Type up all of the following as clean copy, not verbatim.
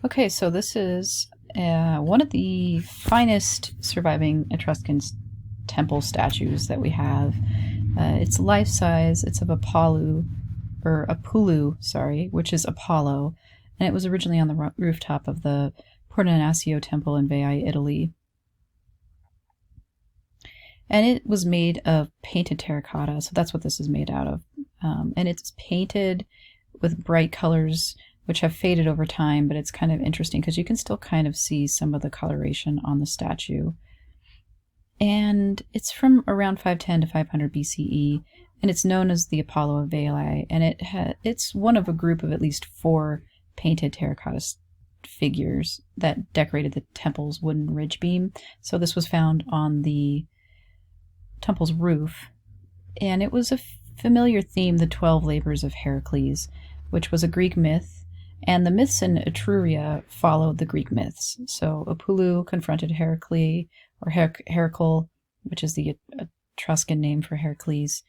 Okay, so this is one of the finest surviving Etruscan temple statues that we have. It's life-size. It's of Apullu, sorry, which is Apollo, and it was originally on the rooftop of the Portinacio temple in Veii, Italy. And it was made of painted terracotta, so that's what this is made out of. And it's painted with bright colors, which have faded over time, but it's kind of interesting because you can still kind of see some of the coloration on the statue. And it's from around 510 to 500 BCE, and it's known as the Apollo of Veii, and it's one of a group of at least 4 painted terracotta figures that decorated the temple's wooden ridge beam. So this was found on the temple's roof, and it was a familiar theme, the 12 labors of Heracles, which was a Greek myth, and the myths in Etruria followed the Greek myths. So Apullu confronted Heracles, or Heracle, which is the Etruscan name for Heracles,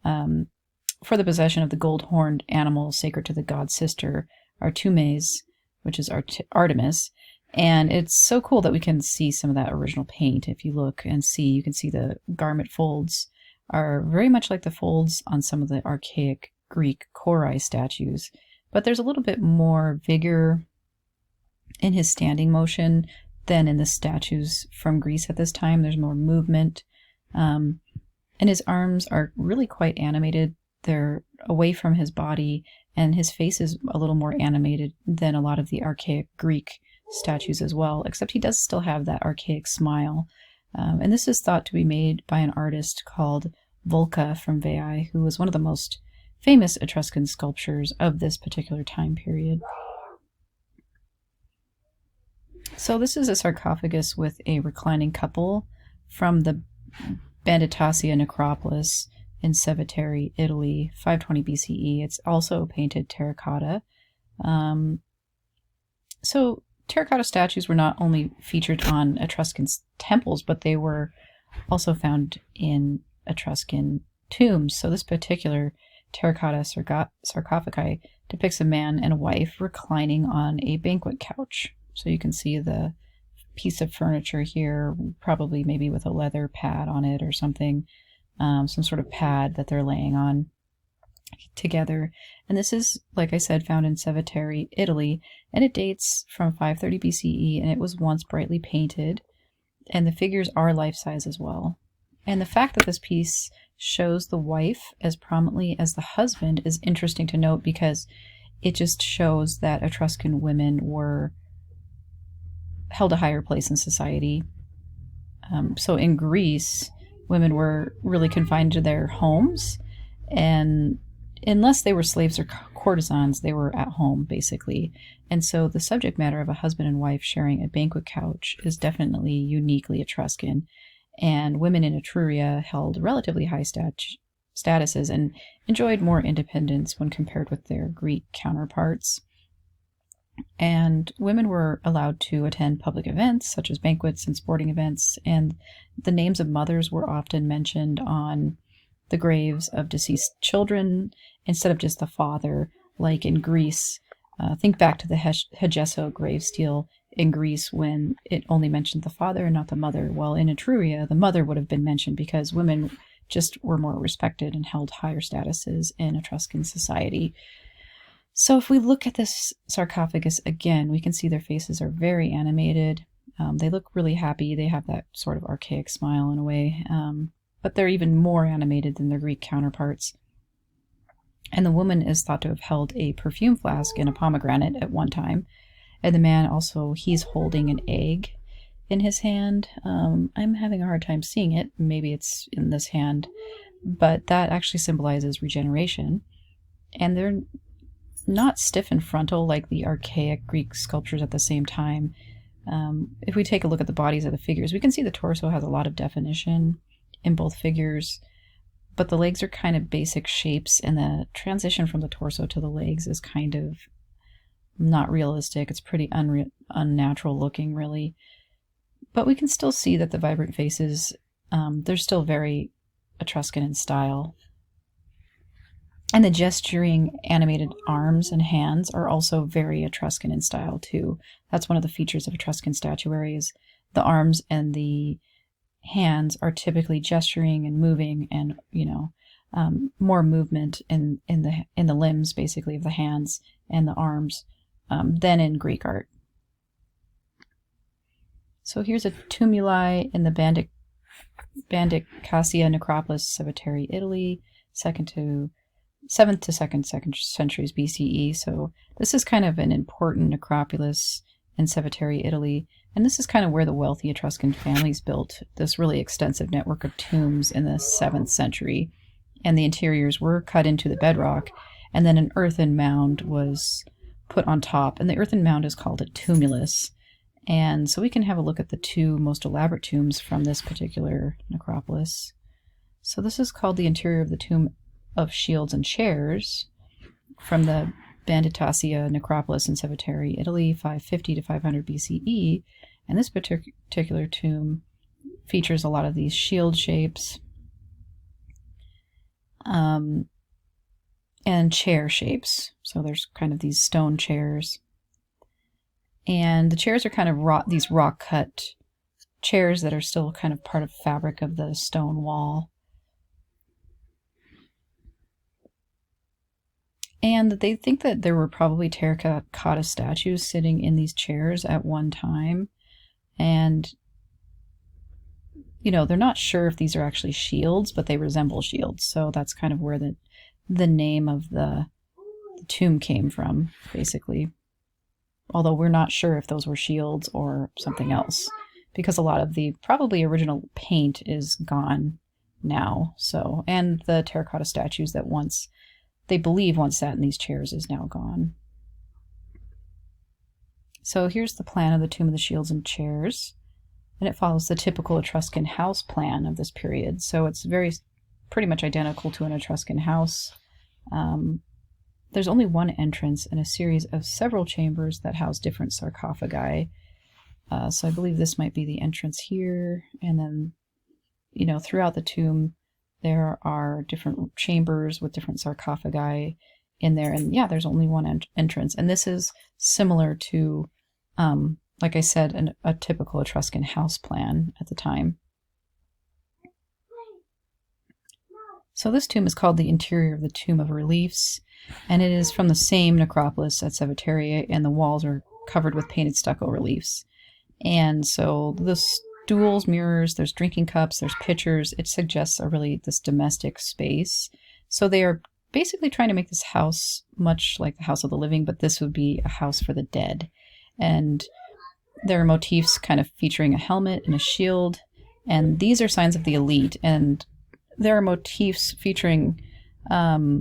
for the possession of the gold-horned animal sacred to the god sister Artemis, which is Artemis. And it's so cool that we can see some of that original paint. If you look and see, you can see the garment folds are very much like the folds on some of the archaic Greek Korai statues, but there's a little bit more vigor in his standing motion than in the statues from Greece at this time. There's more movement, and his arms are really quite animated. They're away from his body, and his face is a little more animated than a lot of the archaic Greek statues as well, except he does still have that archaic smile. And this is thought to be made by an artist called Vulca from Veii, who was one of the most famous Etruscan sculptors of this particular time period. So this is a sarcophagus with a reclining couple from the Banditaocia necropolis in Cerveteri, Italy, 520 BCE. It's also painted terracotta. So terracotta statues were not only featured on Etruscan temples, but they were also found in Etruscan tombs. So this particular terracotta sarcophagi depicts a man and a wife reclining on a banquet couch. So you can see the piece of furniture here, probably maybe with a leather pad on it or something, some sort of pad that they're laying on together. And this is, like I said, found in Cerveteri, Italy, and it dates from 530 BCE, and it was once brightly painted, and the figures are life-size as well. And the fact that this piece shows the wife as prominently as the husband is interesting to note, because it just shows that Etruscan women were held a higher place in society. So in Greece, women were really confined to their homes, and unless they were slaves or courtesans, they were at home, basically. And so the subject matter of a husband and wife sharing a banquet couch is definitely uniquely Etruscan. And women in Etruria held relatively high statuses and enjoyed more independence when compared with their Greek counterparts. And women were allowed to attend public events, such as banquets and sporting events, and the names of mothers were often mentioned on the graves of deceased children instead of just the father, like in Greece. Think back to the Hegesso grave stele in Greece when it only mentioned the father and not the mother. Well, in Etruria, the mother would have been mentioned because women just were more respected and held higher statuses in Etruscan society. So if we look at this sarcophagus again, we can see their faces are very animated. They look really happy. They have that sort of archaic smile in a way, but they're even more animated than their Greek counterparts. And the woman is thought to have held a perfume flask and a pomegranate at one time. And the man also, he's holding an egg in his hand. I'm having a hard time seeing it. Maybe it's in this hand, but that actually symbolizes regeneration. And they're not stiff and frontal like the archaic Greek sculptures at the same time. If we take a look at the bodies of the figures, we can see the torso has a lot of definition in both figures, but the legs are kind of basic shapes, and the transition from the torso to the legs is kind of not realistic. It's pretty unnatural looking, really. But we can still see that the vibrant faces, they're still very Etruscan in style. And the gesturing animated arms and hands are also very Etruscan in style too. That's one of the features of Etruscan statuary is the arms and the hands are typically gesturing and moving, and more movement in the limbs basically of the hands and the arms than in Greek art. So here's a tumuli in the Banditaocia Necropolis, Cerveteri, Italy, 7th to 2nd centuries BCE. So this is kind of an important necropolis in Cerveteri, Italy, and this is kind of where the wealthy Etruscan families built this really extensive network of tombs in the 7th century. And the interiors were cut into the bedrock, and then an earthen mound was put on top, and the earthen mound is called a tumulus. And so we can have a look at the two most elaborate tombs from this particular necropolis. So this is called the interior of the Tomb of Shields and Chairs from the Banditaocia Necropolis in Cerveteri, Italy, 550 to 500 BCE. And this particular tomb features a lot of these shield shapes and chair shapes. So there's kind of these stone chairs. And the chairs are kind of these rock-cut chairs that are still kind of part of fabric of the stone wall. And they think that there were probably terracotta statues sitting in these chairs at one time. And, they're not sure if these are actually shields, but they resemble shields. So that's kind of where the name of the tomb came from, basically. Although we're not sure if those were shields or something else, because a lot of the probably original paint is gone now. So, and the terracotta statues that they believe once sat in these chairs is now gone. So here's the plan of the Tomb of the Shields and Chairs, and it follows the typical Etruscan house plan of this period. So it's pretty much identical to an Etruscan house. There's only one entrance and a series of several chambers that house different sarcophagi. So I believe this might be the entrance here. And then, throughout the tomb, there are different chambers with different sarcophagi in there. And yeah, there's only one entrance. And this is similar to, like I said, a typical Etruscan house plan at the time. So this tomb is called the interior of the Tomb of Reliefs, and it is from the same necropolis at Cerveteri, and the walls are covered with painted stucco reliefs. And so the stools, mirrors, there's drinking cups, there's pitchers. It suggests this domestic space. So they are basically trying to make this house much like the House of the Living, but this would be a house for the dead. And there are motifs kind of featuring a helmet and a shield, and these are signs of the elite. And there are motifs featuring a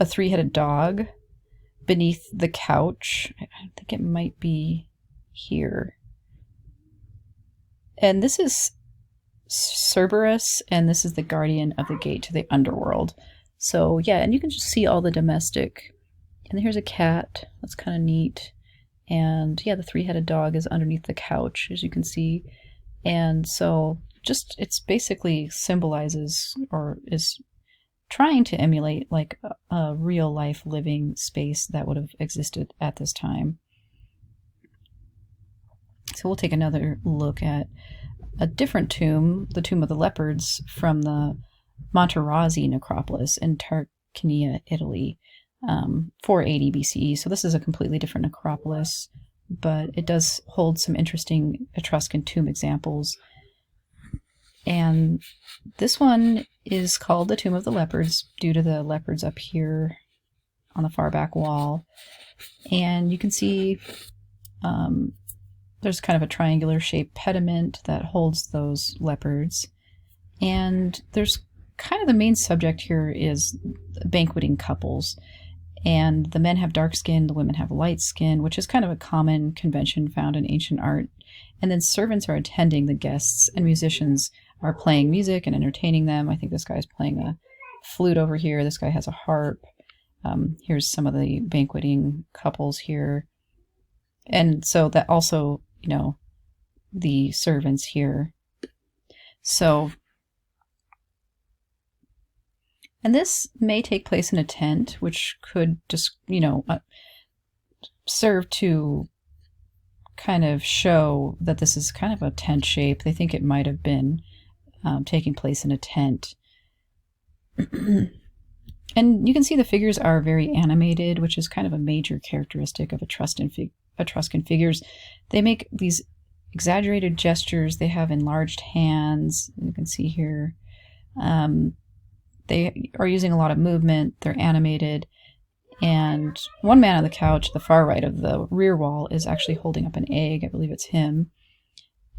three-headed dog beneath the couch. I think it might be here. And this is Cerberus, and this is the guardian of the gate to the underworld. So yeah, and you can just see all the domestic. And here's a cat. That's kind of neat. And yeah, the three-headed dog is underneath the couch, as you can see. And so it's basically symbolizes or is trying to emulate like a real life living space that would have existed at this time. So we'll take another look at a different tomb, the Tomb of the Leopards from the Monterazzi necropolis in Tarquinia, Italy, 480 BCE. So this is a completely different necropolis, but it does hold some interesting Etruscan tomb examples. And this one is called the Tomb of the Leopards due to the leopards up here on the far back wall. And you can see there's kind of a triangular shaped pediment that holds those leopards. And there's kind of the main subject here is banqueting couples. And the men have dark skin, the women have light skin, which is kind of a common convention found in ancient art. And then servants are attending the guests, and musicians are playing music and entertaining them. I think this guy's playing a flute over here. This guy has a harp. Here's some of the banqueting couples here. And so that also, the servants here. So And this may take place in a tent, which could just, serve to kind of show that this is kind of a tent shape. They think it might have been taking place in a tent. And you can see the figures are very animated, which is kind of a major characteristic of Etruscan figures. They make these exaggerated gestures. They have enlarged hands. You can see here. They are using a lot of movement. They're animated. And one man on the couch, the far right of the rear wall, is actually holding up an egg. I believe it's him.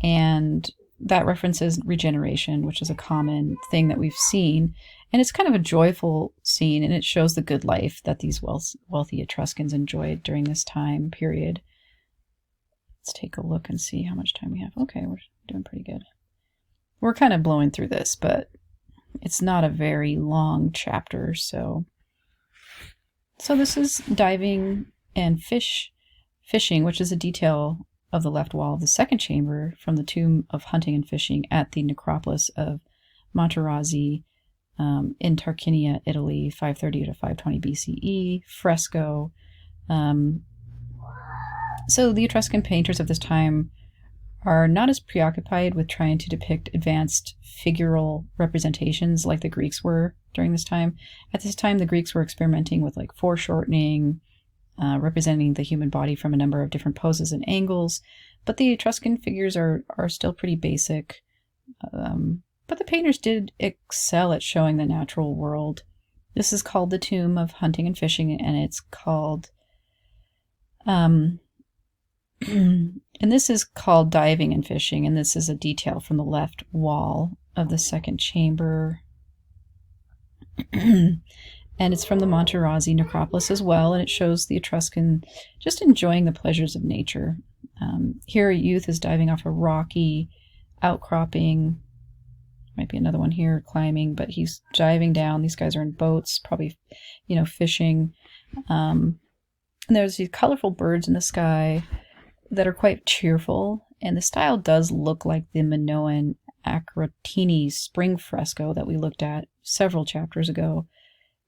And that references regeneration, which is a common thing that we've seen. And it's kind of a joyful scene, and it shows the good life that these wealthy Etruscans enjoyed during this time period. Let's take a look and see how much time we have. Okay, we're doing pretty good. We're kind of blowing through this, but it's not a very long chapter, so this is diving and fishing, which is a detail of the left wall of the second chamber from the tomb of hunting and fishing at the necropolis of Monterazzi in Tarquinia, Italy, 530 to 520 BCE, fresco. So the Etruscan painters of this time are not as preoccupied with trying to depict advanced figural representations like the Greeks were during this time. At this time, the Greeks were experimenting with like foreshortening, representing the human body from a number of different poses and angles, but the Etruscan figures are still pretty basic. But the painters did excel at showing the natural world. This is called the Tomb of Hunting and Fishing, and it's called and this is called Diving and Fishing, and this is a detail from the left wall of the second chamber. And it's from the Monterazzi necropolis as well, and it shows the Etruscan just enjoying the pleasures of nature. Here a youth is diving off a rocky outcropping. Might be another one here climbing, but he's diving down. These guys are in boats, probably, fishing. And there's these colorful birds in the sky that are quite cheerful, and the style does look like the Minoan Acrotini spring fresco that we looked at several chapters ago.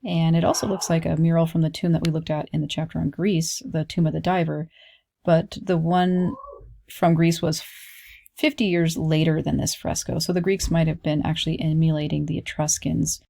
And it also looks like a mural from the tomb that we looked at in the chapter on Greece, the Tomb of the Diver. But the one from Greece was 50 years later than this fresco. So the Greeks might have been actually emulating the Etruscans